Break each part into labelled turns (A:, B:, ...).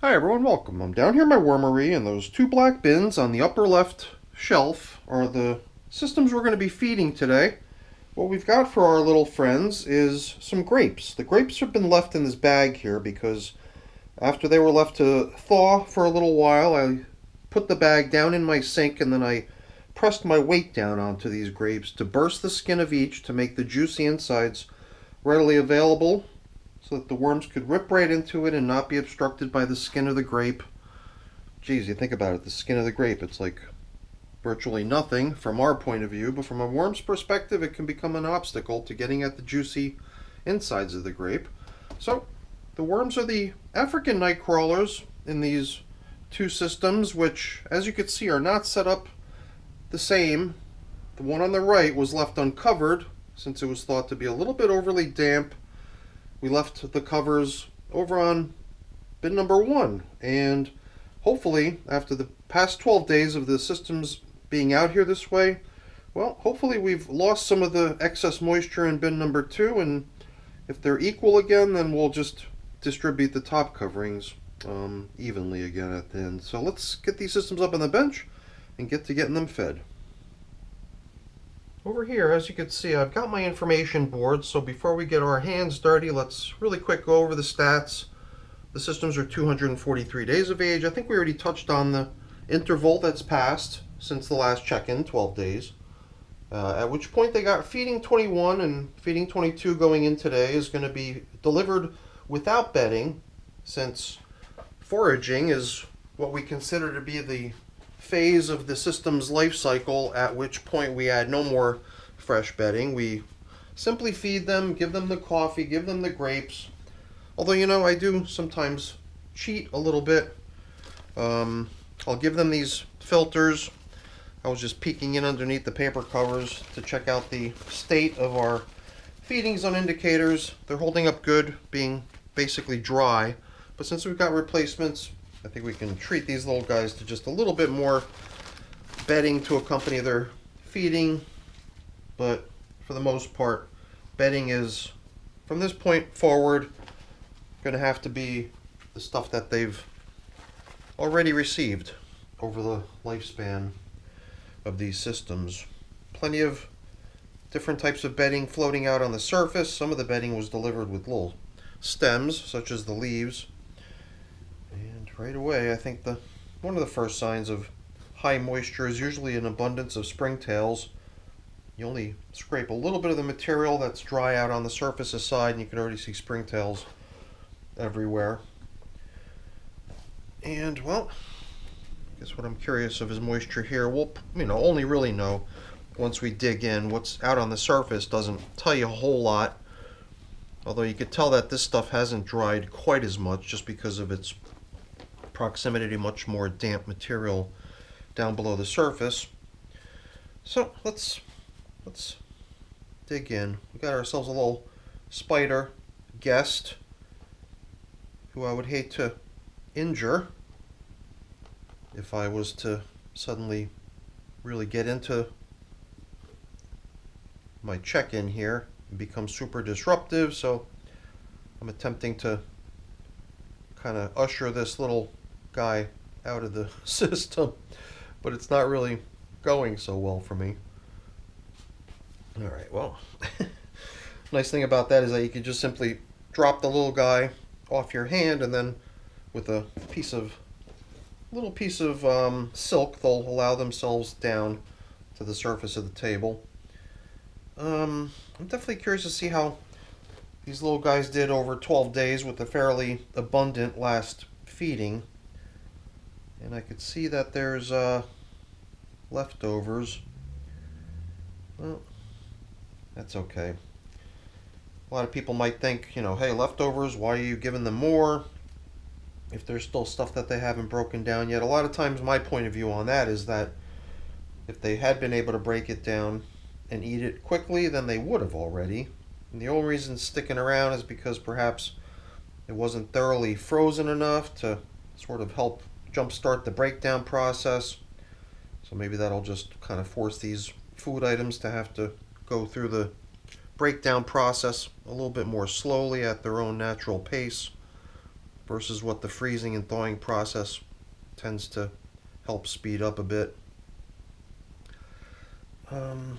A: Hi everyone, welcome. I'm down here in my wormery, and those two black bins on the upper left shelf are the systems we're going to be feeding today. What we've got for our little friends is some grapes. The grapes have been left in this bag here because after they were left to thaw for a little while, I put the bag down in my sink and then I pressed my weight down onto these grapes to burst the skin of each to make the juicy insides readily available so that the worms could rip right into it and not be obstructed by the skin of the grape. Geez, you think about it, the skin of the grape, it's like virtually nothing from our point of view, but from a worm's perspective, it can become an obstacle to getting at the juicy insides of the grape. So, the worms are the African night crawlers in these two systems, which, as you can see, are not set up the same. The one on the right was left uncovered since it was thought to be a little bit overly damp. We left the covers over on bin number 1, and hopefully after the past 12 days of the systems being out here this way, well, hopefully we've lost some of the excess moisture in bin number 2, and if they're equal again, then we'll just distribute the top coverings evenly again at the end. So let's get these systems up on the bench and get to getting them fed. Over here, as you can see, I've got my information board, so before we get our hands dirty, let's really quick go over the stats. The systems are 243 days of age. I think we already touched on the interval that's passed since the last check-in, 12 days. At which point they got feeding 21, and feeding 22 going in today is going to be delivered without bedding, since foraging is what we consider to be the phase of the system's life cycle at which point we add no more fresh bedding. We simply feed them, give them the coffee, give them the grapes. Although, you know, I do sometimes cheat a little bit. I'll give them these filters. I was just peeking in underneath the paper covers to check out the state of our feedings on indicators. They're holding up good, being basically dry. But since we've got replacements, I think we can treat these little guys to just a little bit more bedding to accompany their feeding. But for the most part, bedding is, from this point forward, going to have to be the stuff that they've already received over the lifespan of these systems. Plenty of different types of bedding floating out on the surface. Some of the bedding was delivered with little stems, such as the leaves. And right away, I think one of the first signs of high moisture is usually an abundance of springtails. You only scrape a little bit of the material that's dry out on the surface aside, and you can already see springtails everywhere. And, well, I guess what I'm curious of is moisture here. We'll, only really know once we dig in. What's out on the surface doesn't tell you a whole lot. Although you could tell that this stuff hasn't dried quite as much just because of its proximity to much more damp material down below the surface. So let's dig in. We got ourselves a little spider guest who I would hate to injure if I was to suddenly really get into my check-in here and become super disruptive. So I'm attempting to kind of usher this little guy out of the system, but it's not really going so well for me. Alright, well, nice thing about that is that you can just simply drop the little guy off your hand, and then with a little piece of silk, they'll allow themselves down to the surface of the table. I'm definitely curious to see how these little guys did over 12 days with a fairly abundant last feeding. And I could see that there's leftovers. Well, that's okay. A lot of people might think, hey, leftovers, why are you giving them more if there's still stuff that they haven't broken down yet? A lot of times my point of view on that is that if they had been able to break it down and eat it quickly, then they would have already. And the only reason it's sticking around is because perhaps it wasn't thoroughly frozen enough to sort of help jumpstart the breakdown process. So maybe that'll just kind of force these food items to have to go through the breakdown process a little bit more slowly at their own natural pace. versus what the freezing and thawing process tends to help speed up a bit. And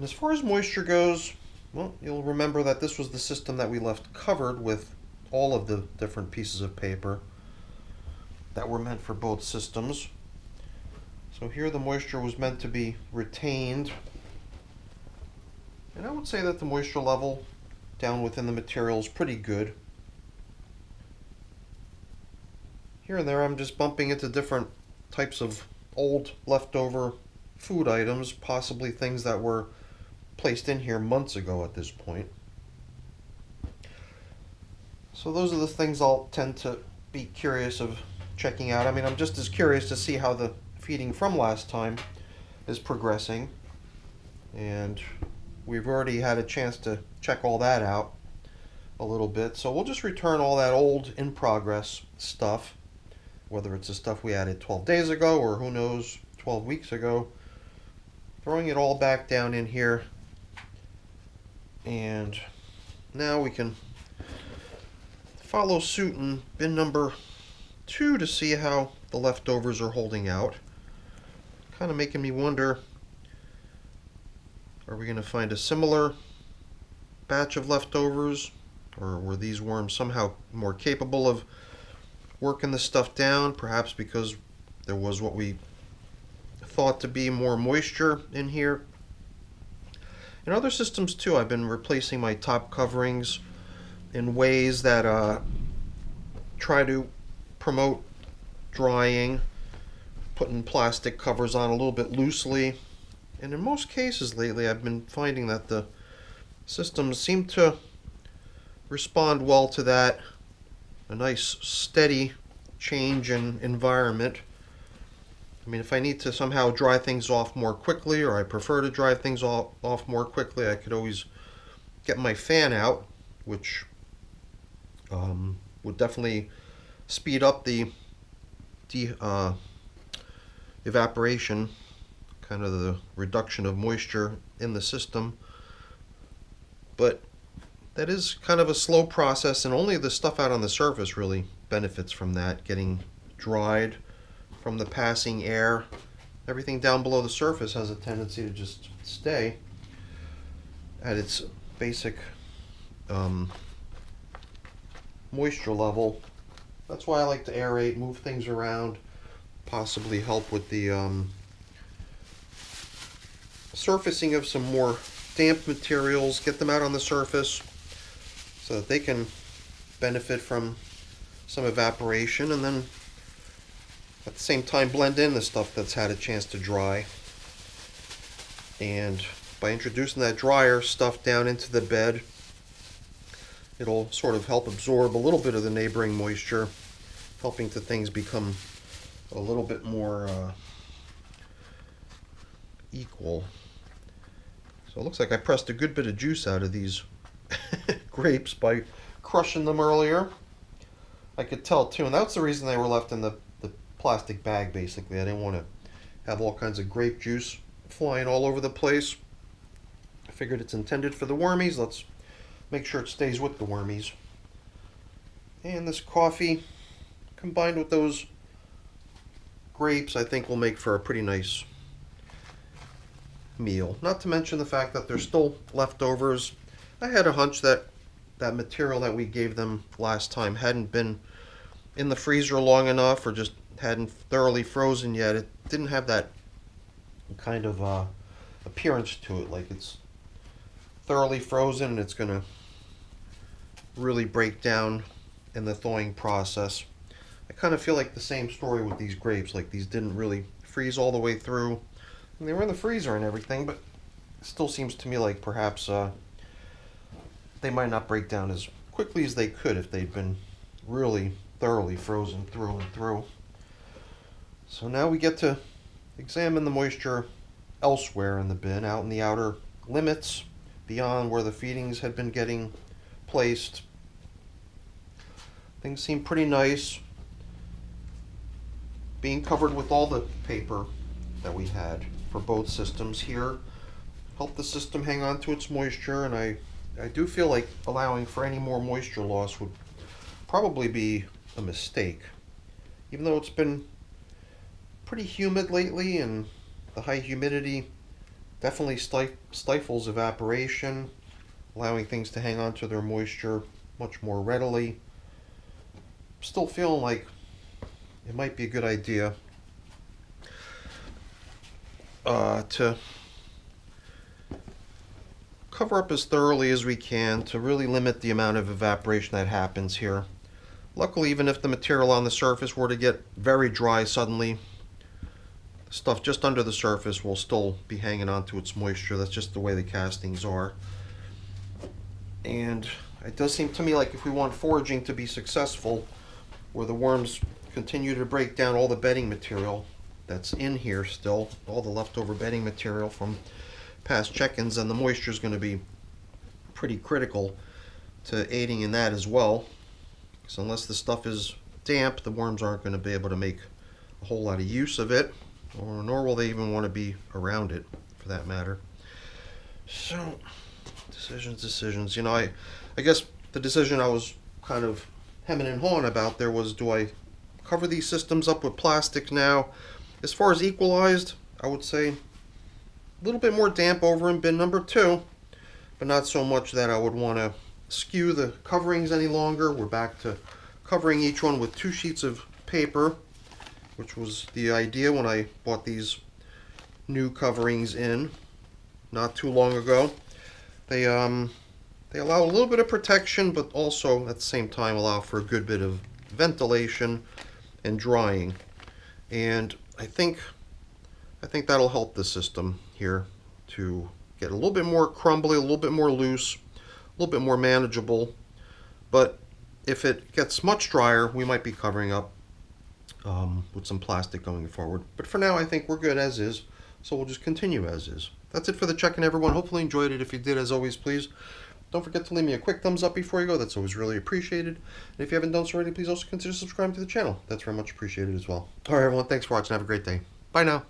A: as far as moisture goes, well, you'll remember that this was the system that we left covered with all of the different pieces of paper that were meant for both systems. So here the moisture was meant to be retained. And I would say that the moisture level down within the material is pretty good. Here and there I'm just bumping into different types of old leftover food items, possibly things that were placed in here months ago at this point. So those are the things I'll tend to be curious of checking out. I mean, I'm just as curious to see how the feeding from last time is progressing, and we've already had a chance to check all that out a little bit. So we'll just return all that old in progress stuff, whether it's the stuff we added 12 days ago or who knows, 12 weeks ago, throwing it all back down in here. And now we can follow suit in bin number 2 to see how the leftovers are holding out. Kind of making me wonder, are we going to find a similar batch of leftovers, or were these worms somehow more capable of working the stuff down, perhaps because there was what we thought to be more moisture in here. In other systems too, I've been replacing my top coverings in ways that try to promote drying, putting plastic covers on a little bit loosely. And in most cases lately, I've been finding that the systems seem to respond well to that. A nice steady change in environment. I mean, if I need to somehow dry things off more quickly, or I prefer to dry things off more quickly, I could always get my fan out, which would definitely speed up the evaporation, kind of the reduction of moisture in the system. But that is kind of a slow process, and only the stuff out on the surface really benefits from that, getting dried from the passing air. Everything down below the surface has a tendency to just stay at its basic moisture level. That's why I like to aerate, move things around, possibly help with the surfacing of some more damp materials, get them out on the surface so that they can benefit from some evaporation, and then at the same time blend in the stuff that's had a chance to dry. And by introducing that drier stuff down into the bed, it'll sort of help absorb a little bit of the neighboring moisture, helping to things become a little bit more equal. So it looks like I pressed a good bit of juice out of these grapes by crushing them earlier. I could tell too, and that's the reason they were left in the plastic bag basically. I didn't want to have all kinds of grape juice flying all over the place. I figured it's intended for the wormies. Let's make sure it stays with the wormies. And this coffee combined with those grapes, I think, will make for a pretty nice meal. Not to mention the fact that there's still leftovers. I had a hunch that that material that we gave them last time hadn't been in the freezer long enough, or just hadn't thoroughly frozen yet. It didn't have that kind of appearance to it, like it's thoroughly frozen and it's gonna really break down in the thawing process. I kind of feel like the same story with these grapes, like these didn't really freeze all the way through, and they were in the freezer and everything, but it still seems to me like perhaps they might not break down as quickly as they could if they'd been really thoroughly frozen through and through. So now we get to examine the moisture elsewhere in the bin, out in the outer limits, beyond where the feedings had been getting placed. Things seem pretty nice, being covered with all the paper that we had for both systems here. Help the system hang on to its moisture, and I do feel like allowing for any more moisture loss would probably be a mistake. Even though it's been pretty humid lately, and the high humidity definitely stifles evaporation, allowing things to hang on to their moisture much more readily. Still feeling like it might be a good idea to cover up as thoroughly as we can to really limit the amount of evaporation that happens here. Luckily, even if the material on the surface were to get very dry suddenly, the stuff just under the surface will still be hanging on to its moisture. That's just the way the castings are. And it does seem to me like if we want foraging to be successful, where the worms continue to break down all the bedding material that's in here still, all the leftover bedding material from past check-ins, and the moisture is going to be pretty critical to aiding in that as well. So unless the stuff is damp, the worms aren't going to be able to make a whole lot of use of it, or nor will they even want to be around it for that matter. So decisions. You know, I guess the decision I was kind of hemming and hawing about there was, do I cover these systems up with plastic now? As far as equalized, I would say a little bit more damp over in bin number 2, but not so much that I would want to skew the coverings any longer. We're back to covering each one with 2 sheets of paper, which was the idea when I bought these new coverings in not too long ago. They allow a little bit of protection, but also at the same time allow for a good bit of ventilation and drying. And I think that'll help the system here to get a little bit more crumbly, a little bit more loose, a little bit more manageable. But if it gets much drier, we might be covering up with some plastic going forward. But for now, I think we're good as is, so we'll just continue as is. That's it for the check-in, everyone. Hopefully you enjoyed it. If you did, as always, please don't forget to leave me a quick thumbs up before you go. That's always really appreciated. And if you haven't done so already, please also consider subscribing to the channel. That's very much appreciated as well. All right, everyone. Thanks for watching. Have a great day. Bye now.